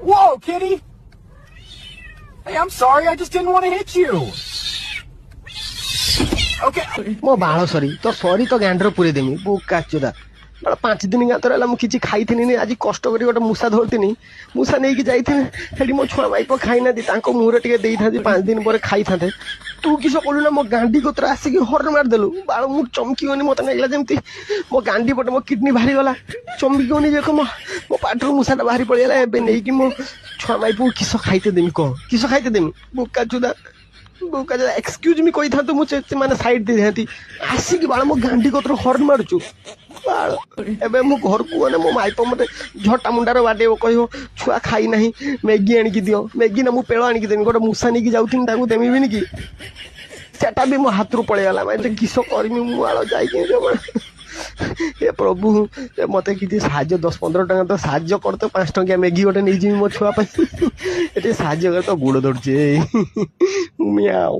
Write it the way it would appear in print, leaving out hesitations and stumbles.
Whoa, kitty! Hey, I'm sorry, I just didn't want to hit you. Okay. ମୋ ବାଳ ସରି ତ ସରି ତ ଗାଣ୍ଡର ପୁରେଇ ଦେମି ବୁକା ଚୋଦା। 5 ଦିନ ଗାତରେ ହେଲା ମୁଁ କିଛି ଖାଇଥିନି ଆଜି କଷ୍ଟ କରି ଗୋଟେ ମୂଷା ଧରିଥିନି ମୂଷା ନେଇକି ଯାଇଥିନି ସେଠି ମୋ ଛୁଆ ମାଇପ ଖାଇନାହାନ୍ତି ତାଙ୍କ ମୁହଁରେ ଟିକେ ଦେଇଥାନ୍ତି 5 ଦିନ ପରେ ଖାଇଥାନ୍ତେ ତୁ କିସ କଲୁ ନା ମୋ ଗାଣ୍ଡି କତରେ ଆସିକି ହର୍ନ ମାରିଦେଲୁ ବାଳ ମୁଁ ଚମକିବନି ମତେ ଲାଗିଲା ଯେମିତି ମୋ ଗାଣ୍ଡି ପଟେ ମୋ କିଡନୀ ବାହାରିଗଲା ଚମକିବନି ଯେ ମୋ ପାଟିରୁ ମୂଷାଟା ବାହାରି ପଳେଇଗଲା ଏବେ ନେଇକି ମୋ ଛୁଆ ମାଇପକୁ କିସ ଖାଇତେ ଦେମି କହ କିସ ଖାଇତେ ଦେମି ବୁକା ଚୋଦା ଏକ୍ସକ୍ୟୁଜ ମି କହିଥାନ୍ତୁ ମୁଁ ମାନେ ସାଇଡ ଦେଇଥାନ୍ତି ଆସିକି ବାଳ ମୋ ଗାଣ୍ଡି କତରୁ ହର୍ନ ମାରୁଛୁ ବାଳ ଏବେ ମୁଁ ଘରକୁ ଗଲେ ମୋ ମାଇପ ମତେ ଝଟା ମୁଣ୍ଡାରେ ବାଡେଇବ କହିବ ଛୁଆ ଖାଇ ନାହିଁ ମ୍ୟାଗି ଆଣିକି ଦିଅ ମ୍ୟାଗି ନା ମୁଁ ପେଳ ଆଣିକି ଦେମି ଗୋଟେ ମୂଷା ନେଇକି ଯାଉଥିନି ତାକୁ ଦେମିବିନି କି ସେଟା ବି ମୋ ହାତରୁ ପଳେଇଗଲା ମାନେ କିସ କରିମି ମୁଁ ବାଳ ଯାଇକି ଏ ପ୍ରଭୁ ମତେ କିଛି ସାହାଯ୍ୟ 10-15 ଟଙ୍କା ତ ସାହାଯ୍ୟ କର ତ 5 ଟଙ୍କିଆ ମ୍ୟାଗି ଗୋଟେ ନେଇଯିବି ମୋ ଛୁଆ ପାଇଁ ଏଠି ସାହାଯ୍ୟ କର ତ ଗୋଡ ଧରୁଛି ମିଆଉ।